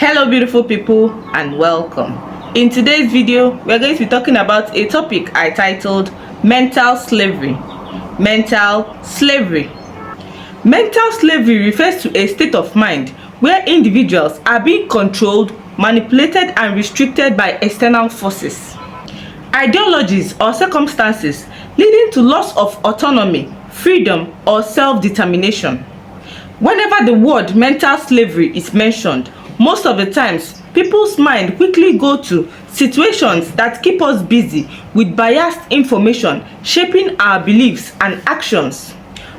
Hello beautiful people and welcome. In today's video, we are going to be talking about a topic I titled mental slavery. Mental slavery. Mental slavery refers to a state of mind where individuals are being controlled, manipulated and restricted by external forces, ideologies or circumstances leading to loss of autonomy, freedom or self-determination. Whenever the word mental slavery is mentioned, most of the times, people's mind quickly go to situations that keep us busy with biased information shaping our beliefs and actions.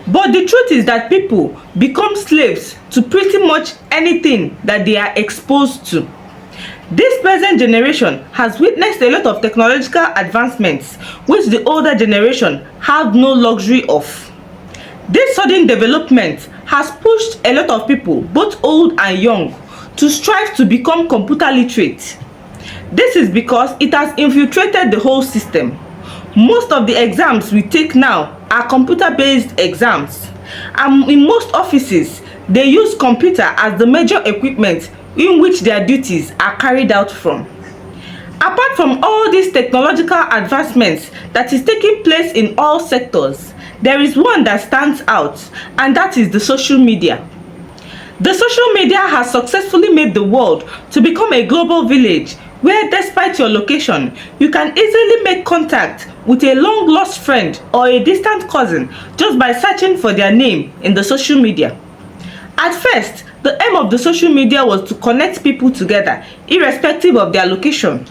But the truth is that people become slaves to pretty much anything that they are exposed to. This present generation has witnessed a lot of technological advancements which the older generation have no luxury of. This sudden development has pushed a lot of people, both old and young, to strive to become computer literate. This is because it has infiltrated the whole system. Most of the exams we take now are computer-based exams, and in most offices, they use computer as the major equipment in which their duties are carried out from. Apart from all these technological advancements that is taking place in all sectors, there is one that stands out, and that is the social media. The social media has successfully made the world to become a global village where, despite your location, you can easily make contact with a long-lost friend or a distant cousin just by searching for their name in the social media. At first, the aim of the social media was to connect people together, irrespective of their location.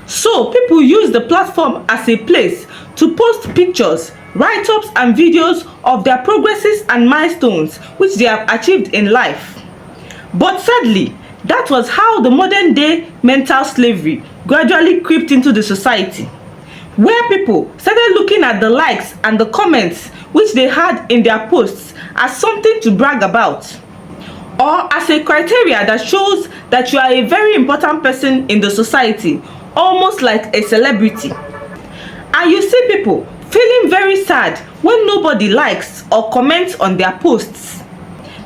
So, people use the platform as a place to post pictures, write-ups and videos of their progresses and milestones which they have achieved in life. But sadly, that was how the modern day mental slavery gradually crept into the society, where people started looking at the likes and the comments which they had in their posts as something to brag about, or as a criteria that shows that you are a very important person in the society, almost like a celebrity. And you see people feeling very sad when nobody likes or comments on their posts.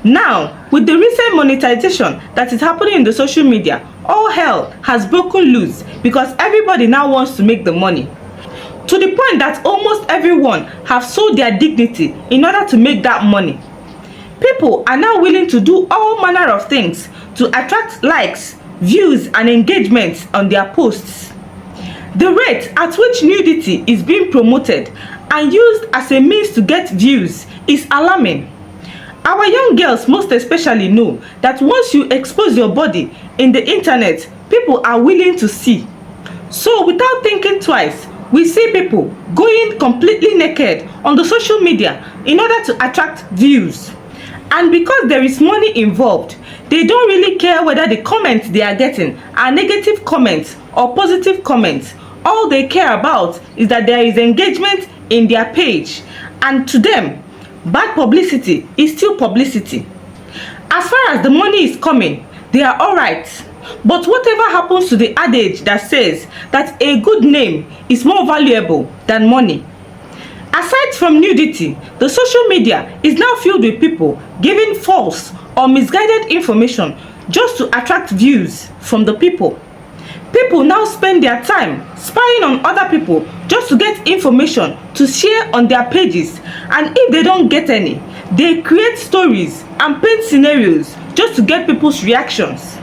Now, with the recent monetization that is happening in the social media, all hell has broken loose because everybody now wants to make the money. To the point that almost everyone have sold their dignity in order to make that money. People are now willing to do all manner of things to attract likes, views and engagements on their posts. The rate at which nudity is being promoted and used as a means to get views is alarming. Our young girls most especially know that once you expose your body in the internet, people are willing to see. So without thinking twice, we see people going completely naked on the social media in order to attract views. And because there is money involved, they don't really care whether the comments they are getting are negative comments or positive comments. All they care about is that there is engagement in their page, and to them, bad publicity is still publicity. As far as the money is coming, they are alright. But whatever happens to the adage that says that a good name is more valuable than money? Aside from nudity, the social media is now filled with people giving false or misguided information just to attract views from the people. People now spend their time spying on other people just to get information to share on their pages, and if they don't get any, they create stories and paint scenarios just to get people's reactions.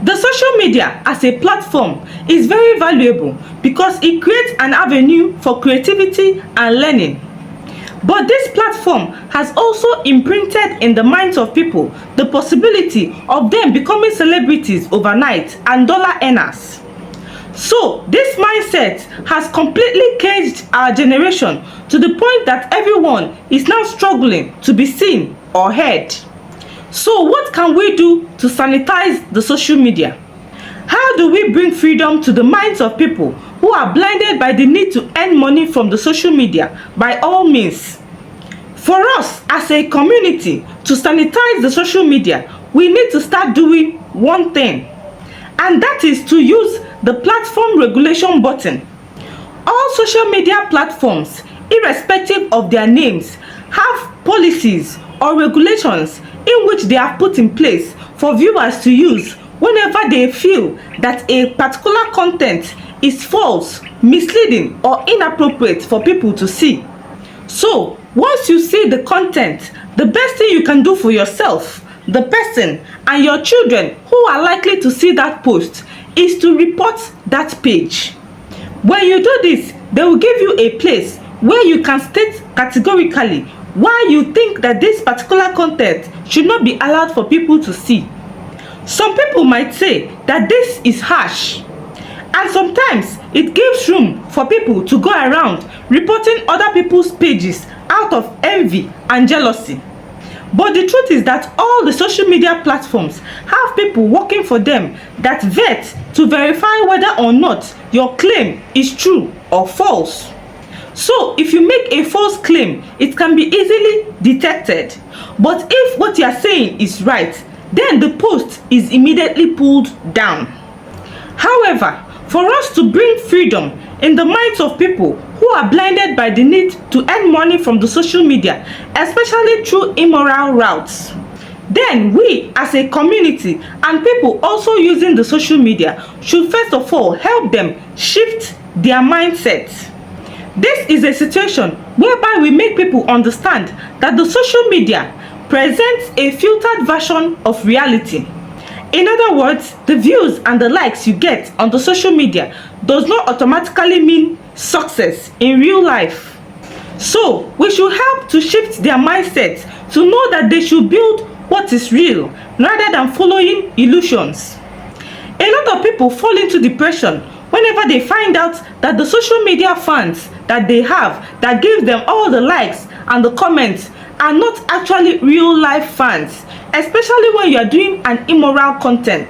The social media as a platform is very valuable because it creates an avenue for creativity and learning. But this platform has also imprinted in the minds of people the possibility of them becoming celebrities overnight and dollar earners. So this mindset has completely caged our generation to the point that everyone is now struggling to be seen or heard. So what can we do to sanitize the social media? How do we bring freedom to the minds of people who are blinded by the need to earn money from the social media by all means? For us as a community to sanitize the social media, we need to start doing one thing, and that is to use the platform regulation button. All social media platforms, irrespective of their names, have policies or regulations in which they have put in place for viewers to use whenever they feel that a particular content is false, misleading, or inappropriate for people to see. So, once you see the content, the best thing you can do for yourself, the person, and your children who are likely to see that post is to report that page. When you do this, they will give you a place where you can state categorically why you think that this particular content should not be allowed for people to see. Some people might say that this is harsh, and sometimes it gives room for people to go around reporting other people's pages out of envy and jealousy. But the truth is that all the social media platforms have people working for them that vet to verify whether or not your claim is true or false. So if you make a false claim, it can be easily detected. But if what you are saying is right, then the post is immediately pulled down. However, for us to bring freedom in the minds of people who are blinded by the need to earn money from the social media, especially through immoral routes, then we as a community and people also using the social media should first of all help them shift their mindset. This is a situation whereby we make people understand that the social media presents a filtered version of reality. In other words, the views and the likes you get on the social media does not automatically mean success in real life. So, we should help to shift their mindset to know that they should build what is real rather than following illusions. A lot of people fall into depression whenever they find out that the social media fans that they have that give them all the likes and the comments are not actually real life fans, especially when you are doing an immoral content.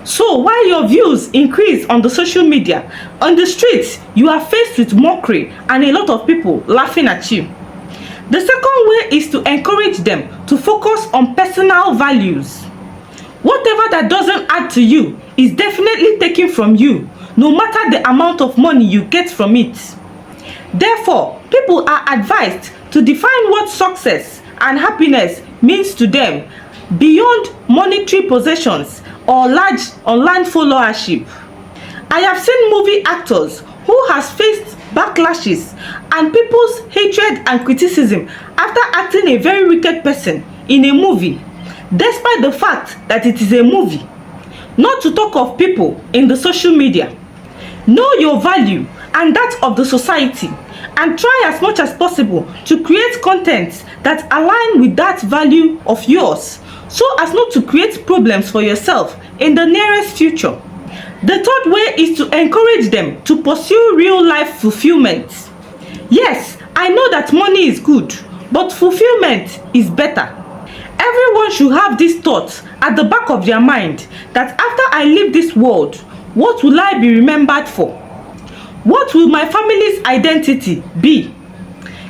So while your views increase on the social media, on the streets you are faced with mockery and a lot of people laughing at you. The second way is to encourage them to focus on personal values. Whatever that doesn't add to you is definitely taken from you, no matter the amount of money you get from it. Therefore, people are advised to define what success and happiness means to them beyond monetary possessions or large online followership. I have seen movie actors who has faced backlashes and people's hatred and criticism after acting a very wicked person in a movie, despite the fact that it is a movie. Not to talk of people in the social media. Know your value and that of the society, and try as much as possible to create content that align with that value of yours, so as not to create problems for yourself in the nearest future. The third way is to encourage them to pursue real life fulfillment. Yes, I know that money is good, but fulfillment is better. Everyone should have this thought at the back of their mind that after I leave this world, what will I be remembered for? What will my family's identity be?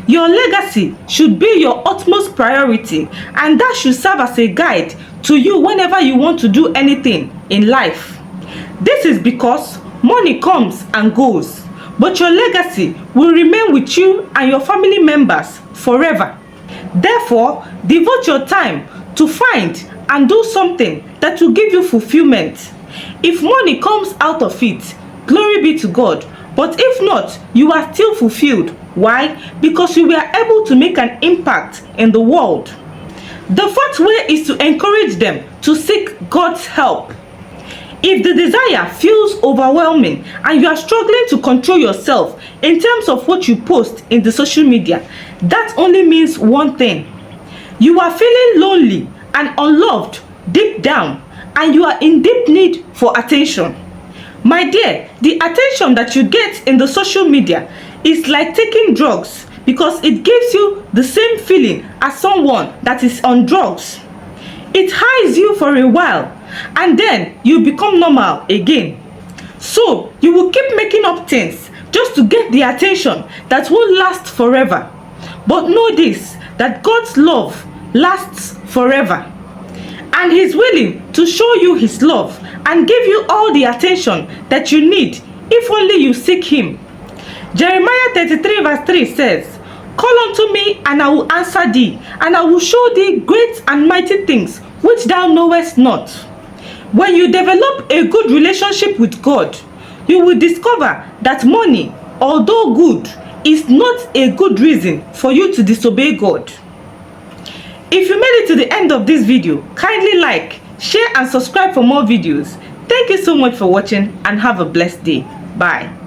Your legacy should be your utmost priority, and that should serve as a guide to you whenever you want to do anything in life. This is because money comes and goes, but your legacy will remain with you and your family members forever. Therefore, devote your time to find and do something that will give you fulfillment. If money comes out of it, glory be to God. But if not, you are still fulfilled. Why? Because you were able to make an impact in the world. The fourth way is to encourage them to seek God's help. If the desire feels overwhelming and you are struggling to control yourself in terms of what you post in the social media, that only means one thing. You are feeling lonely and unloved deep down, and you are in deep need for attention. My dear, the attention that you get in the social media is like taking drugs, because it gives you the same feeling as someone that is on drugs. It hides you for a while and then you become normal again. So you will keep making up things just to get the attention that won't last forever. But know this, that God's love lasts forever. And He's willing to show you His love and give you all the attention that you need if only you seek Him. Jeremiah 33 verse 3 says, "Call unto me, and I will answer thee, and I will show thee great and mighty things which thou knowest not." When you develop a good relationship with God, you will discover that money, although good, is not a good reason for you to disobey God. If you made it to the end of this video, kindly like, share and subscribe for more videos. Thank you so much for watching and have a blessed day. Bye.